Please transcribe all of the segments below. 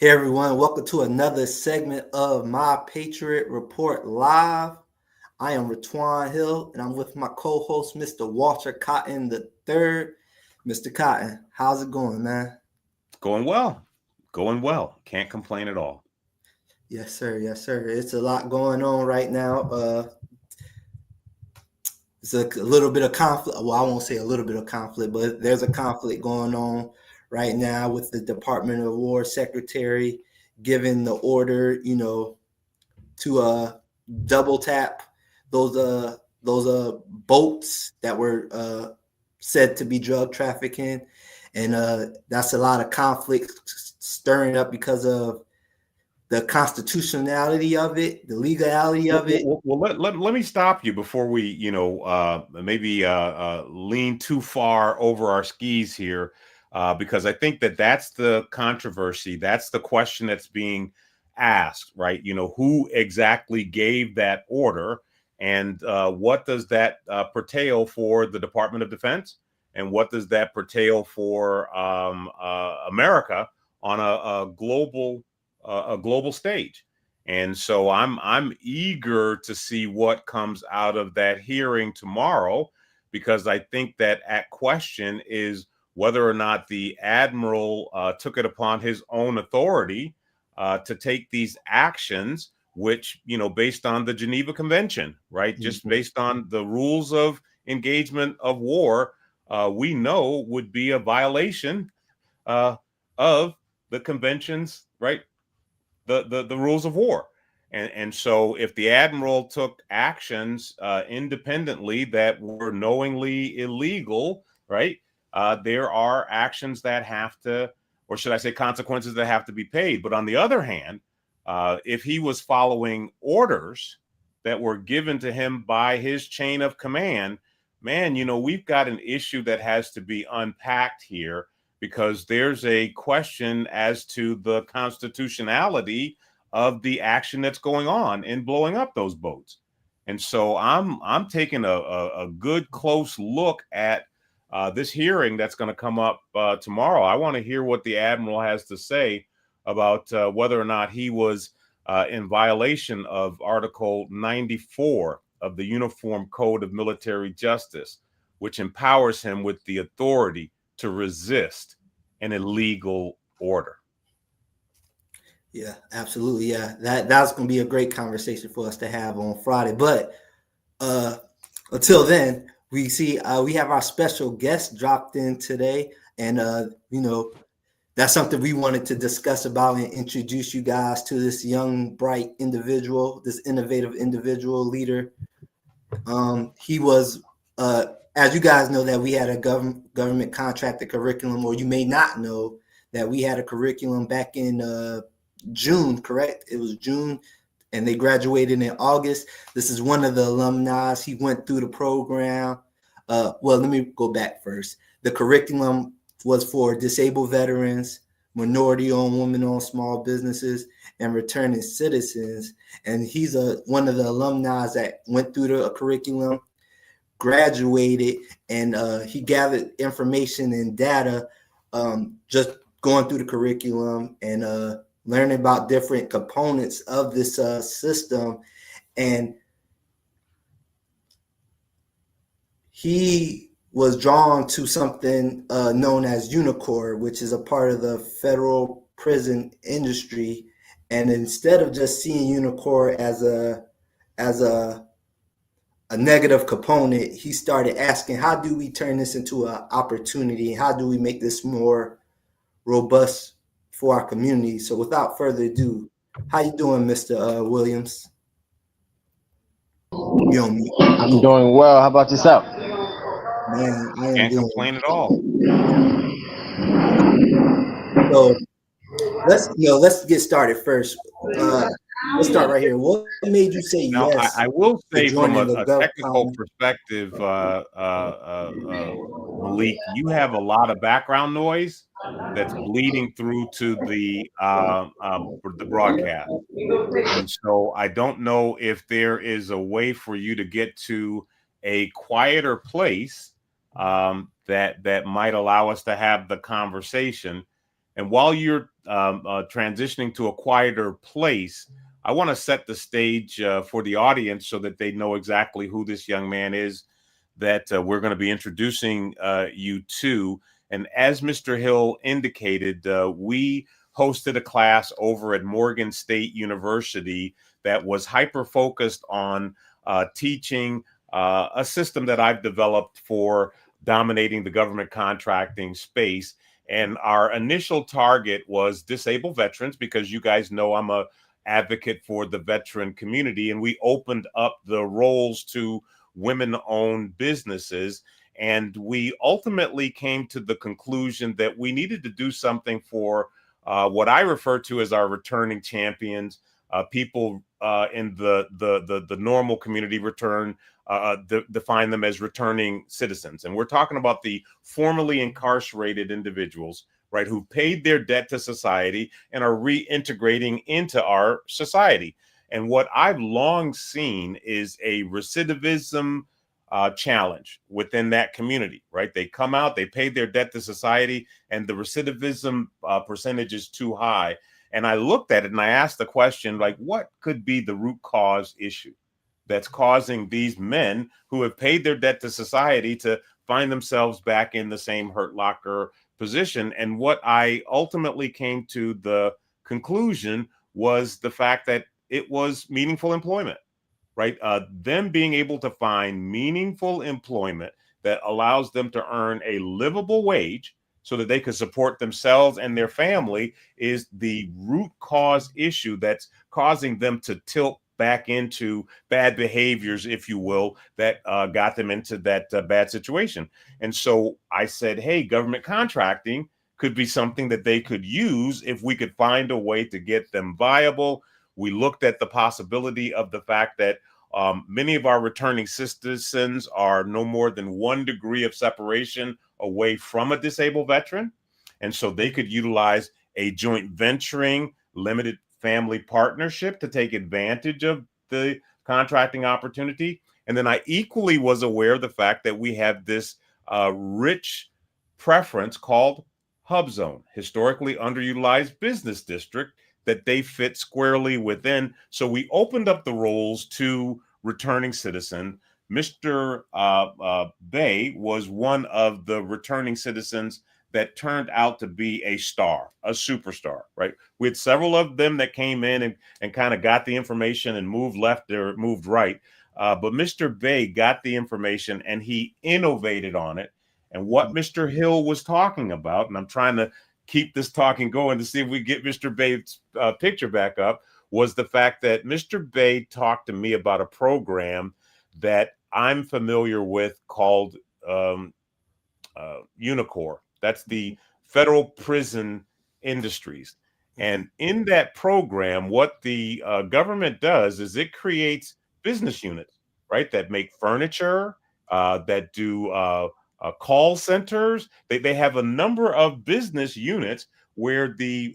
Hey everyone, welcome to another segment of My Patriot Report Live. I am Ratwan Hill and I'm with my co-host, Mr. Walter Cotton III. Mr. Cotton, how's it going, man? Going well. Going well. Can't complain at all. Yes, sir. Yes, sir. It's a lot going on right now. It's a little bit of conflict. Well, I won't say a little bit of conflict, but there's a conflict going on right now with the Department of War Secretary giving the order, to double tap those boats that were said to be drug trafficking, and that's a lot of conflict stirring up because of the constitutionality of it, the legality of it. Well, let me stop you before we, maybe lean too far over our skis here, because I think that's the controversy. That's the question that's being asked, right? Who exactly gave that order, and what does that pertain for the Department of Defense, and what does that pertain for America on a global stage? And so I'm eager to see what comes out of that hearing tomorrow, because I think that at question is whether or not the admiral took it upon his own authority to take these actions, which, based on the Geneva Convention, right? Mm-hmm. Just based on the rules of engagement of war, we know would be a violation of the conventions, right? The rules of war. And so if the admiral took actions independently that were knowingly illegal, right, there are actions that have to, or should I say consequences that have to be paid. But on the other hand, if he was following orders that were given to him by his chain of command, man, we've got an issue that has to be unpacked here, because there's a question as to the constitutionality of the action that's going on in blowing up those boats. And so I'm taking a good close look at this hearing that's going to come up tomorrow. I want to hear what the admiral has to say about whether or not he was in violation of Article 94 of the Uniform Code of Military Justice, which empowers him with the authority to resist an illegal order. Yeah, absolutely. Yeah, that's going to be a great conversation for us to have on Friday. But until then, we have our special guest dropped in today, and that's something we wanted to discuss about and introduce you guys to this young, bright individual, this innovative individual leader. He was, as you guys know, that we had a government contracted curriculum, or you may not know that we had a curriculum back in June, correct? It was June, and they graduated in August. This is one of the alumni. He went through the program. Well, let me go back first. The curriculum was for disabled veterans, minority-owned, women-owned small businesses, and returning citizens. And he's one of the alumni that went through the curriculum, graduated, and he gathered information and data just going through the curriculum and learning about different components of this system. And he was drawn to something known as Unicor, which is a part of the federal prison industry. And instead of just seeing Unicor as a negative component, he started asking, how do we turn this into an opportunity? How do we make this more robust for our community? So without further ado, how you doing, Mr. Williams? You're on mute. I'm doing well. How about yourself? Man, I can't complain at all. So let's get started first. Let's start right here. What made you say now, yes? I will say from a technical perspective, Malik, you have a lot of background noise that's bleeding through to the broadcast. And so I don't know if there is a way for you to get to a quieter place that might allow us to have the conversation. And while you're transitioning to a quieter place, I want to set the stage for the audience so that they know exactly who this young man is that we're going to be introducing you to. And as Mr. Hill indicated, we hosted a class over at Morgan State University that was hyper-focused on teaching a system that I've developed for dominating the government contracting space. And our initial target was disabled veterans, because you guys know I'm a advocate for the veteran community, and we opened up the roles to women-owned businesses. And we ultimately came to the conclusion that we needed to do something for what I refer to as our returning champions, people in the normal community define them as returning citizens. And we're talking about the formerly incarcerated individuals, right, who paid their debt to society and are reintegrating into our society. And what I've long seen is a recidivism challenge within that community, right? They come out, they paid their debt to society, and the recidivism percentage is too high. And I looked at it and I asked the question, like, what could be the root cause issue that's causing these men who have paid their debt to society to find themselves back in the same hurt locker position? And what I ultimately came to the conclusion was the fact that it was meaningful employment, right? Them being able to find meaningful employment that allows them to earn a livable wage so that they could support themselves and their family is the root cause issue that's causing them to tilt back into bad behaviors, if you will, that got them into that bad situation. And so I said, hey, government contracting could be something that they could use if we could find a way to get them viable. We looked at the possibility of the fact that many of our returning citizens are no more than 1 degree of separation away from a disabled veteran. And so they could utilize a joint venturing limited family partnership to take advantage of the contracting opportunity. And then I equally was aware of the fact that we have this rich preference called Hub Zone, historically underutilized business district, that they fit squarely within. So we opened up the roles to returning citizen. Mr. Bay was one of the returning citizens that turned out to be a star, a superstar, right? We had several of them that came in and kind of got the information and moved left or moved right. But Mr. Bay got the information and he innovated on it. And what Mr. Hill was talking about, and I'm trying to keep this talking going to see if we get Mr. Bay's picture back up, was the fact that Mr. Bay talked to me about a program that I'm familiar with called UNICOR. That's the Federal Prison Industries. And in that program, what the government does is it creates business units, right, that make furniture, that do call centers. They have a number of business units where the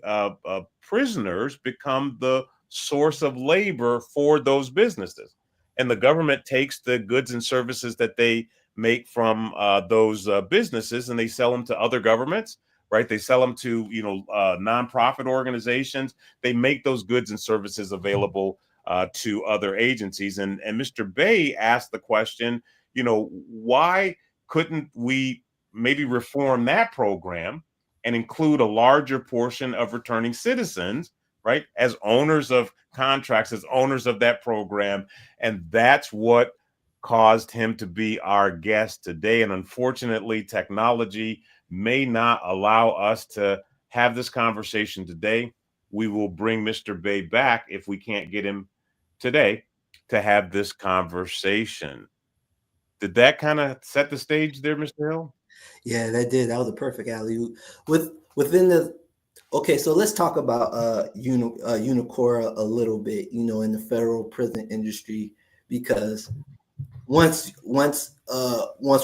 prisoners become the source of labor for those businesses. And the government takes the goods and services that they make from those businesses and they sell them to other governments, right? They sell them to, nonprofit organizations. They make those goods and services available to other agencies. And Mr. Bay asked the question, why couldn't we maybe reform that program and include a larger portion of returning citizens, right, as owners of contracts, as owners of that program? And that's what caused him to be our guest today. And unfortunately, technology may not allow us to have this conversation today. We will bring Mr. Bay back if we can't get him today to have this conversation. Did that kind of set the stage there, Mr. Hill? Yeah, that did. That was a perfect alley-oop. Okay, so let's talk about Unicor a little bit, in the federal prison industry, because once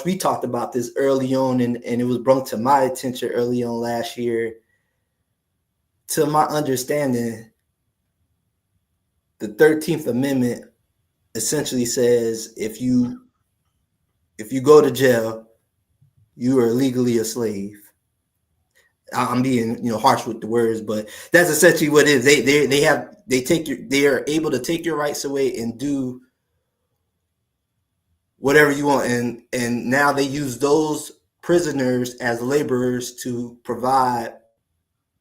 we talked about this early on and it was brought to my attention early on last year, to my understanding, the 13th Amendment essentially says if you go to jail, you are legally a slave. I'm being harsh with the words, but that's essentially what it is. They are able to take your rights away and do whatever you want, and now they use those prisoners as laborers to provide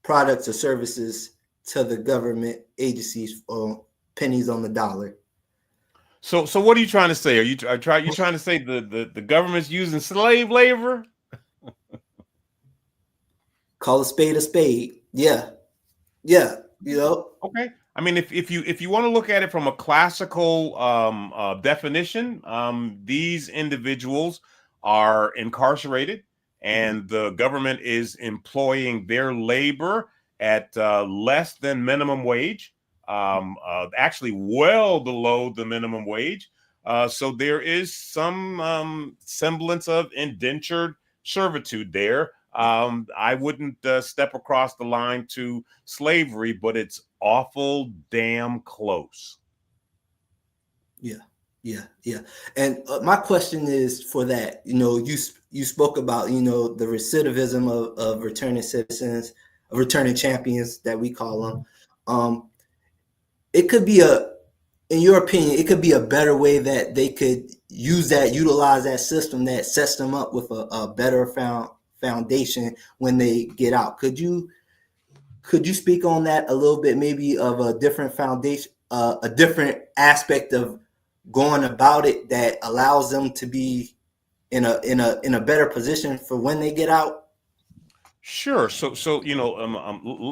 products or services to the government agencies for pennies on the dollar. So what are you trying to say? Are you trying to say the government's using slave labor? Call a spade a spade. Yeah. Yeah. Okay. I mean, if you want to look at it from a classical definition, these individuals are incarcerated, and the government is employing their labor at less than minimum wage, actually well below the minimum wage. So there is some semblance of indentured servitude there. I wouldn't step across the line to slavery, but it's awful damn close. Yeah. And my question is for that. You spoke about the recidivism of returning citizens, of returning champions that we call them. It could be in your opinion, it could be a better way that they could utilize that system that sets them up with a better foundation when they get out. Could you speak on that a little bit, maybe of a different foundation, a different aspect of going about it that allows them to be in a better position for when they get out? Sure. So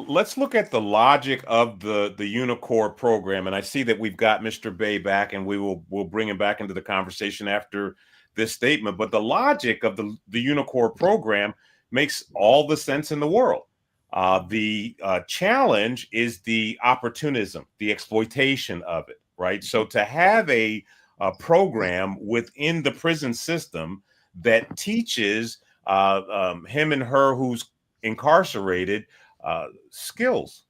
let's look at the logic of the Unicore program, and I see that we've got Mr. Bay back, and we'll bring him back into the conversation after this statement. But the logic of the Unicore program makes all the sense in the world. The challenge is the opportunism, the exploitation of it, right? So to have a program within the prison system that teaches him and her who's incarcerated skills,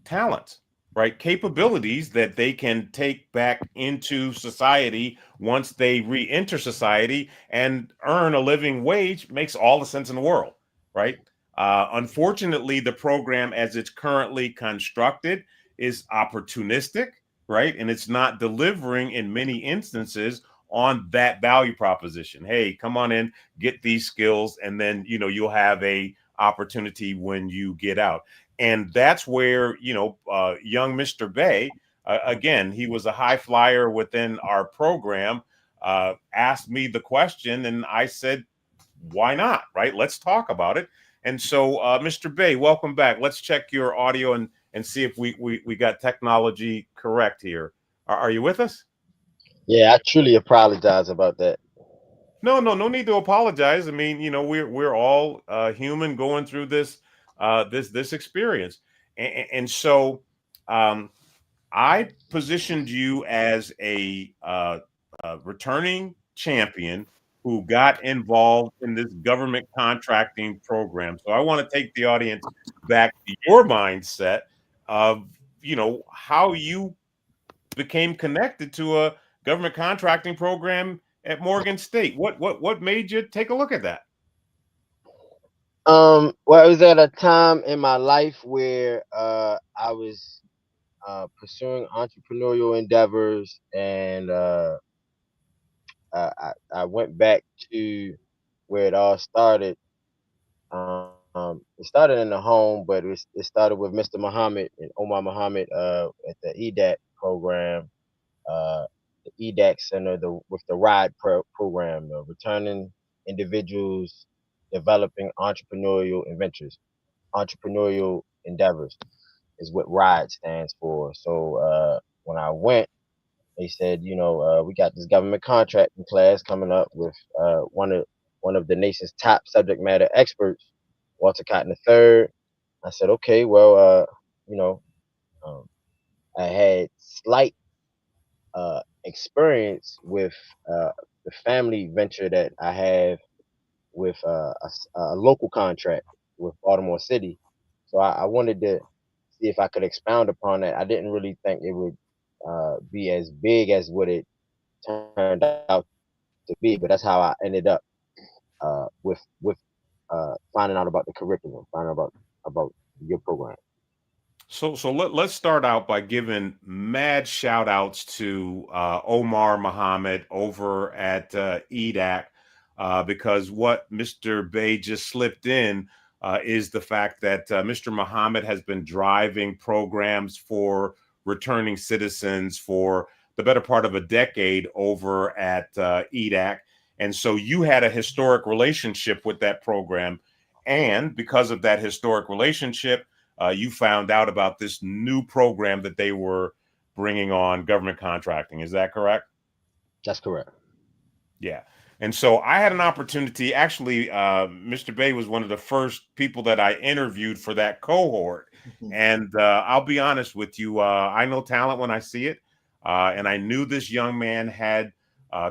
talents, right? Capabilities that they can take back into society once they re-enter society and earn a living wage makes all the sense in the world, right? Unfortunately, the program as it's currently constructed is opportunistic, right? And it's not delivering in many instances on that value proposition. Hey, come on in, get these skills, and then you'll have a opportunity when you get out. And that's where young Mr. Bay, again, he was a high flyer within our program, asked me the question, and I said, why not? Right? Let's talk about it. And so, Mr. Bay, welcome back. Let's check your audio and see if we got technology correct here. Are you with us? Yeah, I truly apologize about that. No need to apologize. I mean, we're all human going through this this experience, and so I positioned you as a returning champion who got involved in this government contracting program. So I want to take the audience back to your mindset of how you became connected to a government contracting program at Morgan State. What made you take a look at that? Well, it was at a time in my life where I was pursuing entrepreneurial endeavors, and I went back to where it all started. It started in the home, but it started with Mr. Muhammad and Omar Muhammad at the EDAC program, the EDAC Center, with the RIDE program, returning individuals developing entrepreneurial entrepreneurial endeavors is what RIDE stands for. So when I went, they said, we got this government contracting class coming up with one of the nation's top subject matter experts, Walter Cotton III. I said, okay, well, you know, um, I had slight experience with the family venture that I have with a local contract with Baltimore City. So I wanted to see if I could expound upon that. I didn't really think it would be as big as what it turned out to be, but that's how I ended up with finding out about the curriculum, finding out about your program. So let's start out by giving mad shout outs to Omar Muhammad over at EDAC, because what Mr. Bey just slipped in is the fact that Mr. Muhammad has been driving programs for returning citizens for the better part of a decade over at EDAC. And so you had a historic relationship with that program. And because of that historic relationship, you found out about this new program that they were bringing on, government contracting. Is that correct? That's correct. Yeah. And so I had an opportunity. Actually, Mr. Bey was one of the first people that I interviewed for that cohort. And I'll be honest with you, I know talent when I see it. And I knew this young man had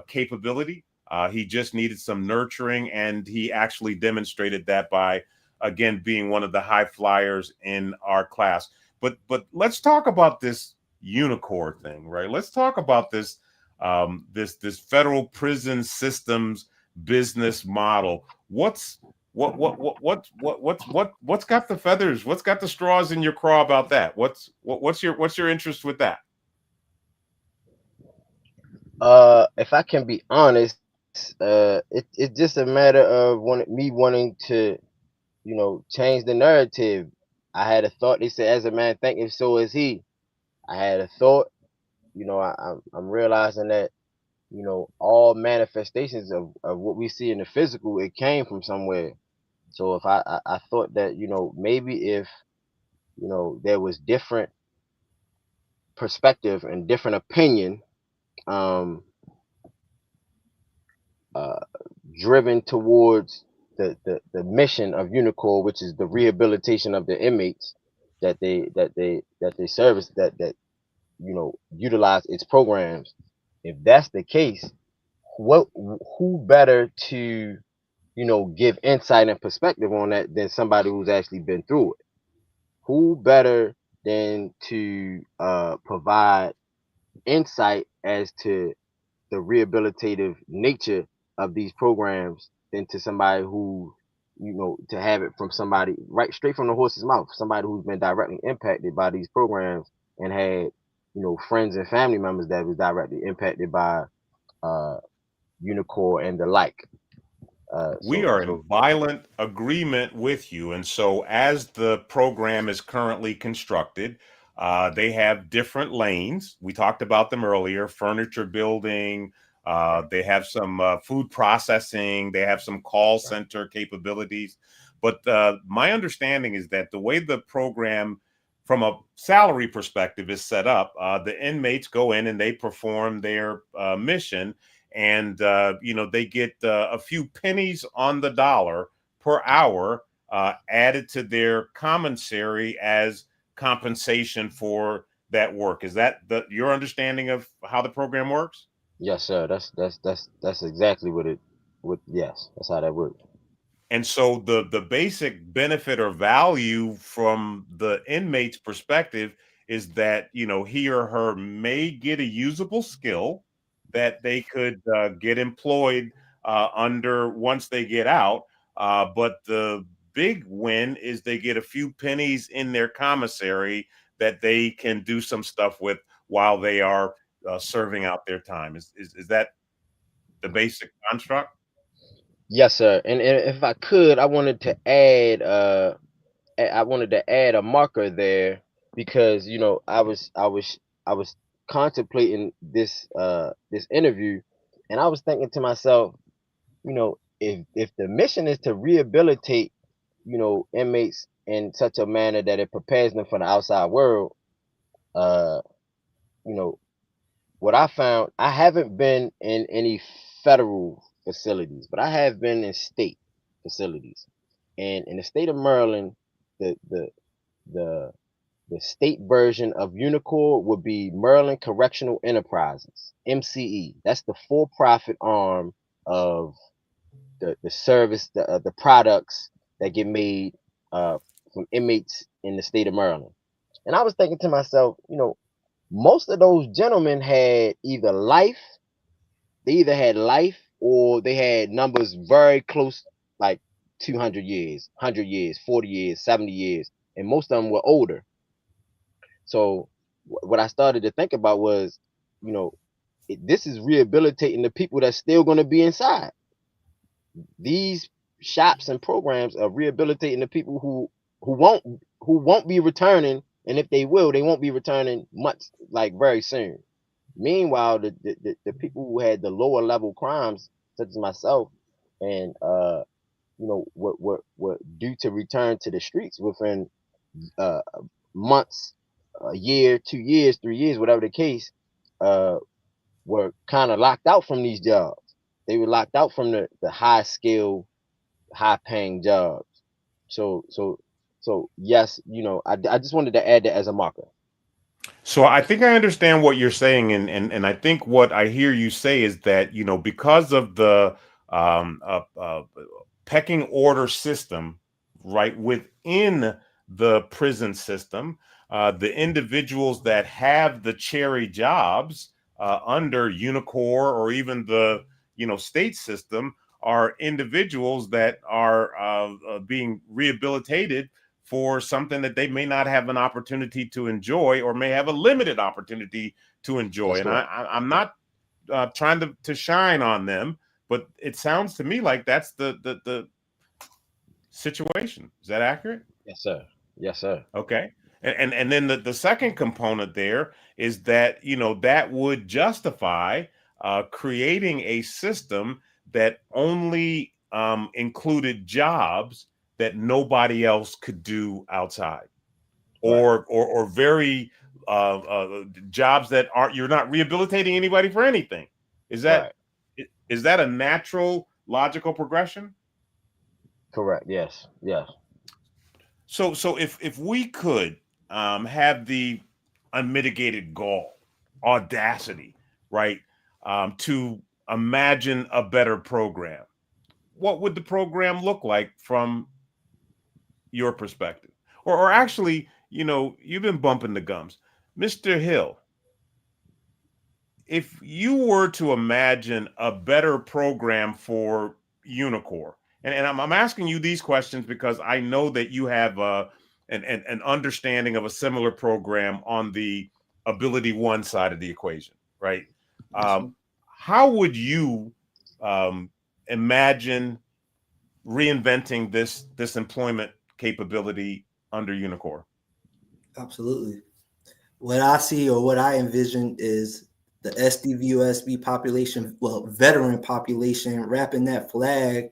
capability. He just needed some nurturing, and he actually demonstrated that by, again, being one of the high flyers in our class. But let's talk about this unicorn thing, right? Let's talk about this this federal prison systems business model. What's got the feathers? What's got the straws in your craw about that? What's your interest with that? If I can be honest, it's just a matter of me wanting to, change the narrative. I had a thought. They said, "As a man thinketh, so is he." I had a thought. I'm realizing that, all manifestations of what we see in the physical, it came from somewhere. So if I thought that, maybe if, there was different perspective and different opinion, um, uh, driven towards the mission of Unicore, which is the rehabilitation of the inmates that they service, that utilize its programs. If that's the case, who better to give insight and perspective on that than somebody who's actually been through it? Who better than to provide insight as to the rehabilitative nature of these programs than to somebody who, to have it from somebody right straight from the horse's mouth, somebody who's been directly impacted by these programs and had, friends and family members that was directly impacted by uh, Unicore and the like. We are in violent agreement with you. And so, as the program is currently constructed, they have different lanes. We talked about them earlier: furniture building. They have some food processing. They have some call center capabilities. But my understanding is that the way the program, from a salary perspective, is set up, the inmates go in and they perform their mission, and they get a few pennies on the dollar per hour added to their commissary as compensation for that work. Is that your understanding of how the program works? Yes, sir. That's exactly yes, that's how that works. And so the basic benefit or value from the inmate's perspective is that, he or her may get a usable skill that they could get employed under once they get out. But the big win is they get a few pennies in their commissary that they can do some stuff with while they are serving out their time. Is that the basic construct? Yes, sir. And if I could, I wanted to add a marker there because I was contemplating this interview, and I was thinking to myself, if the mission is to rehabilitate, inmates in such a manner that it prepares them for the outside world, uh, you know, what I found, I haven't been in any federal facilities, but I have been in state facilities. And in the state of Maryland, the the the the state version of Unicore would be Maryland Correctional Enterprises, MCE. That's the for-profit arm of the service, the products that get made from inmates in the state of Maryland. And I was thinking to myself, most of those gentlemen had either had life or they had numbers very close, like 200 years, 100 years, 40 years, 70 years, and most of them were older. So what I started to think about was, you know, this is rehabilitating the people that's still going to be inside. These shops and programs are rehabilitating the people who won't be returning, and if they will, they won't be returning much, like, very soon. Meanwhile, the people who had the lower level crimes, such as myself, and you know, were due to return to the streets within uh months, a year, 2 years, 3 years, whatever the case, uh were kind of locked out from these jobs. They were locked out from the high skill, high paying jobs. So yes, you know, I just wanted to add that as a marker. So I think I understand what you're saying, and I think what I hear you say is that, you know, because of the um, uh, uh, pecking order system, right, within the prison system, the individuals that have the cherry jobs under Unicor or even the, you know, state system are individuals that are being rehabilitated for something that they may not have an opportunity to enjoy, or may have a limited opportunity to enjoy. That's And right. I'm not trying to shine on them, but it sounds to me like that's the situation. Is that accurate? Yes, sir. Yes, sir. Okay. And then the second component there is that, you know, that would justify creating a system that only included jobs that nobody else could do outside, Right. or very jobs that aren't, you're not rehabilitating anybody for anything. Is that Right. is that a natural logical progression? Correct. Yes. Yes. So if we could have the unmitigated gall, audacity, right, to imagine a better program, what would the program look like from your perspective? Or actually, you know, you've been bumping the gums, Mr. Hill. If you were to imagine a better program for Unicor, and I'm asking you these questions because I know that you have an understanding of a similar program on the ability one side of the equation, right? Yes, Um, sir. how would you um, imagine reinventing this employment capability under Unicor? Absolutely. What I see or what I envision is the SDVOSB population, well, veteran population, wrapping that flag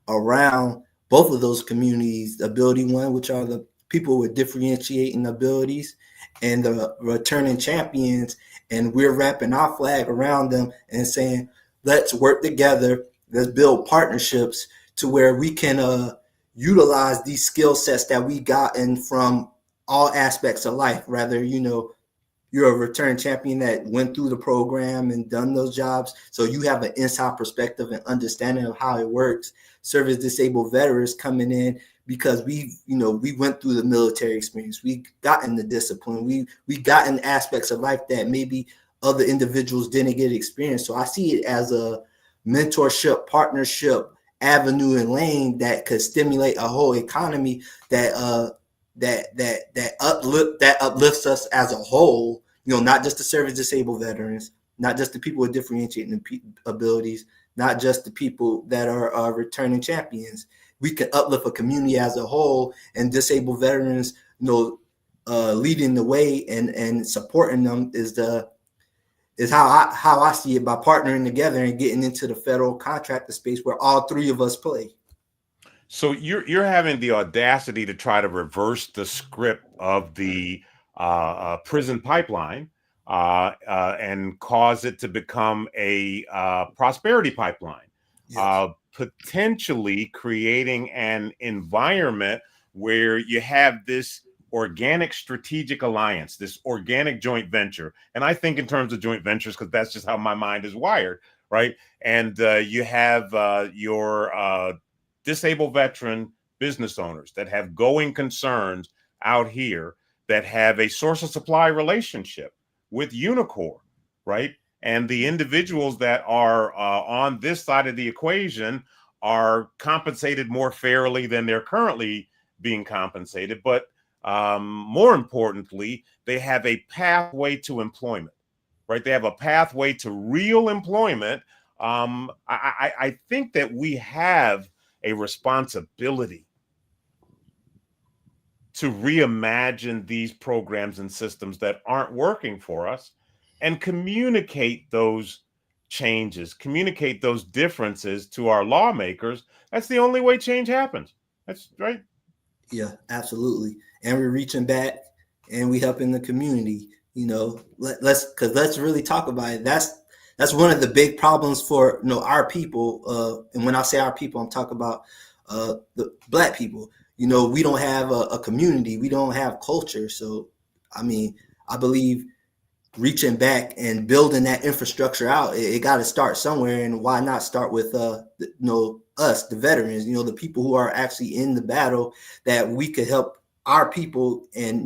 around both of those communities, the ability one, which are the people with differentiating abilities, and the returning champions. And we're wrapping our flag around them and saying, let's work together, let's build partnerships to where we can utilize these skill sets that we gotten from all aspects of life, rather, you know, you're a return champion that went through the program and done those jobs. So you have an inside perspective and understanding of how it works. Service disabled veterans coming in because we went through the military experience. We gotten the discipline. We gotten aspects of life that maybe other individuals didn't get experience. So I see it as a mentorship, partnership, avenue and lane that could stimulate a whole economy that that uplifts us as a whole. You know, not just the service disabled veterans, not just the people with differentiating abilities, not just the people that are returning champions. We can uplift a community as a whole, and disabled veterans, leading the way and supporting them is how I see it, by partnering together and getting into the federal contractor space where all three of us play. So you're having the audacity to try to reverse the script of the prison pipeline and cause it to become a prosperity pipeline, Yes. potentially creating an environment where you have this organic strategic alliance, this organic joint venture. And I think in terms of joint ventures because that's just how my mind is wired, right? And you have your disabled veteran business owners that have going concerns out here, that have a source of supply relationship with Unicor, right? And the individuals that are on this side of the equation are compensated more fairly than they're currently being compensated. But more importantly, they have a pathway to employment, right? They have a pathway to real employment. I think that we have a responsibility to reimagine these programs and systems that aren't working for us and communicate those changes, communicate those differences to our lawmakers. That's the only way change happens. That's right. Yeah, absolutely. And we're reaching back and we helping the community. You know, let's really talk about it. That's one of the big problems for our people. And when I say our people, I'm talking about the Black people. You know, we don't have a community. We don't have culture. So, I mean, I believe reaching back and building that infrastructure out, it got to start somewhere. And why not start with us, the veterans, the people who are actually in the battle, that we could help our people and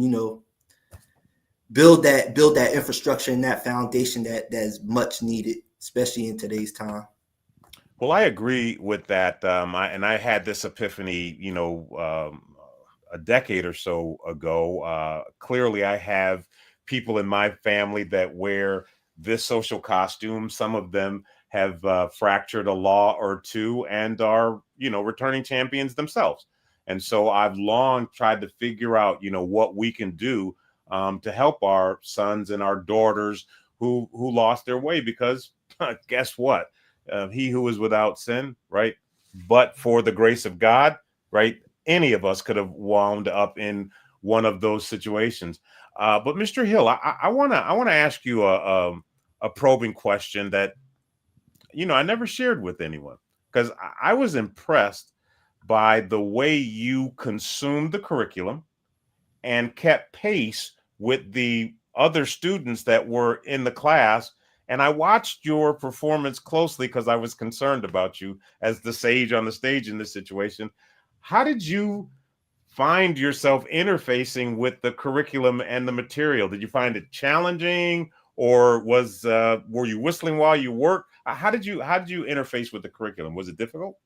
build that infrastructure and that foundation that is much needed, especially in today's time. Well, I agree with that. I had this epiphany, a decade or so ago. Clearly, I have people in my family that wear this social costume. Some of them have fractured a law or two and are, returning champions themselves. And so I've long tried to figure out, what we can do to help our sons and our daughters who lost their way, because guess what? He who is without sin, right? But for the grace of God, right? Any of us could have wound up in one of those situations. But Mr. Hill, I wanna ask you a probing question that I never shared with anyone, because I was impressed by the way you consumed the curriculum and kept pace with the other students that were in the class. And I watched your performance closely because I was concerned about you as the sage on the stage in this situation. How did you find yourself interfacing with the curriculum and the material? Did you find it challenging, or were you whistling while you worked? How did you interface with the curriculum? Was it difficult?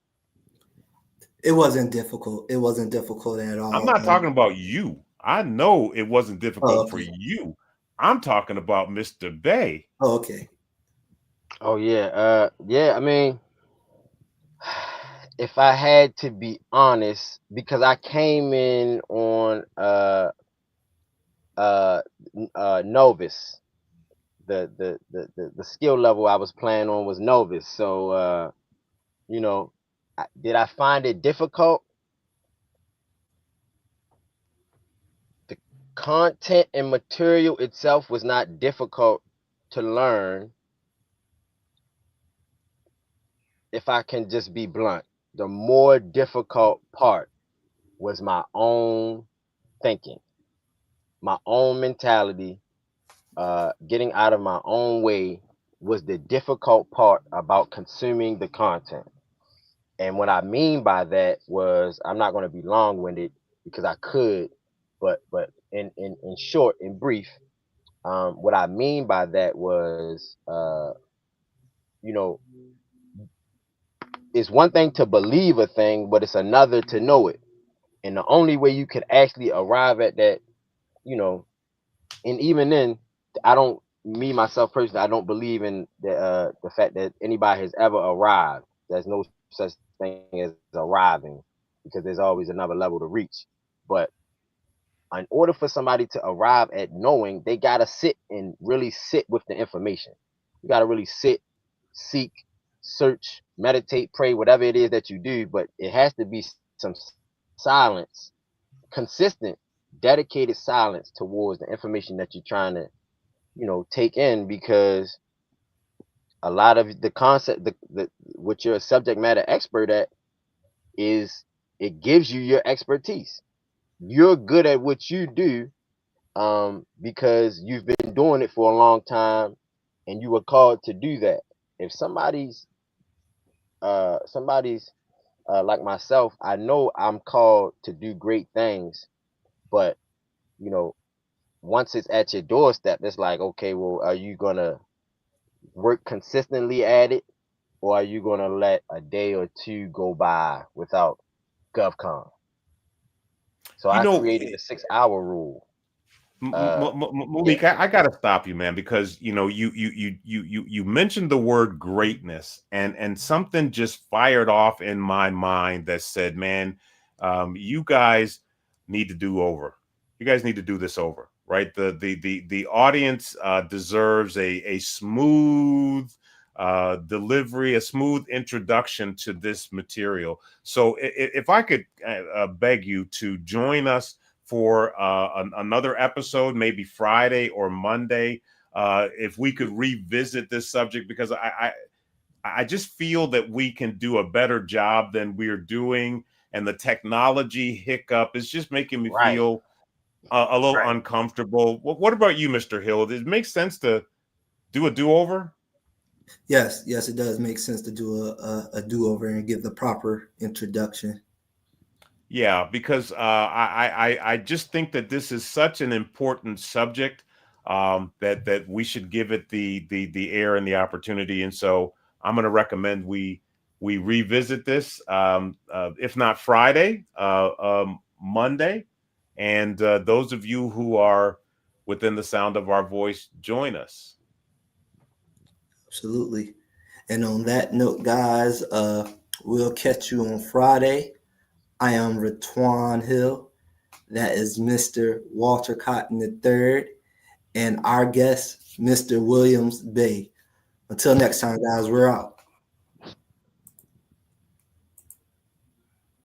It wasn't difficult. It wasn't difficult at I'm all. not talking about you. I know it wasn't Oh, difficult for okay. you. I'm talking about Mr. Bay. Oh, okay. Oh yeah, yeah. I mean, if I had to be honest, because I came in on uh novice, the skill level I was playing on was novice. So you know, did I find it difficult? The content and material itself was not difficult to learn, if I can just be blunt. The more difficult part was my own thinking, my own mentality, getting out of my own way was the difficult part about consuming the content. And what I mean by that was, I'm not going to be long-winded because I could, but in short, in brief, what I mean by that was, you know, it's one thing to believe a thing, but it's another to know it. And the only way you could actually arrive at that, you know, and even then, I don't, me myself personally, I don't believe in the fact that anybody has ever arrived. There's no such thing as arriving, because there's always another level to reach. But in order for somebody to arrive at knowing, they gotta sit and really sit with the information. You gotta really sit, seek, search, meditate, pray, whatever it is that you do. But it has to be some silence, consistent, dedicated silence towards the information that you're trying to, take in, because a lot of the concept, what you're a subject matter expert at, is it gives you your expertise. You're good at what you do, because you've been doing it for a long time, and you were called to do that. If somebody's like myself, I know I'm called to do great things, but you know, once it's at your doorstep, it's like, okay, well, are you gonna work consistently at it? or are you going to let a day or two go by without GovCon? So You I know, created the 6-hour rule. Malik, Yeah, I gotta stop you, man, because you know you mentioned the word greatness, and something just fired off in my mind that said, man, you guys need to do over. You guys need to do this over, right? The audience deserves a smooth delivery, a smooth introduction to this material. So if I could beg you to join us for another episode, maybe Friday or Monday, if we could revisit this subject, because I just feel that we can do a better job than we're doing, and the technology hiccup is just making me right. feel a little uncomfortable. What about you, Mr. Hill? Does it make sense to do a do-over? Yes, it does make sense to do a do-over and give the proper introduction. Yeah, because I just think that this is such an important subject, that we should give it the air and the opportunity. And so I'm going to recommend we revisit this, if not Friday, Monday. And those of you who are within the sound of our voice, join us. Absolutely. And on that note, guys, we'll catch you on Friday. I am Ratwan Hill. That is Mr. Walter Cotton III, and our guest, Mr. Williams Bay. Until next time, guys, we're out.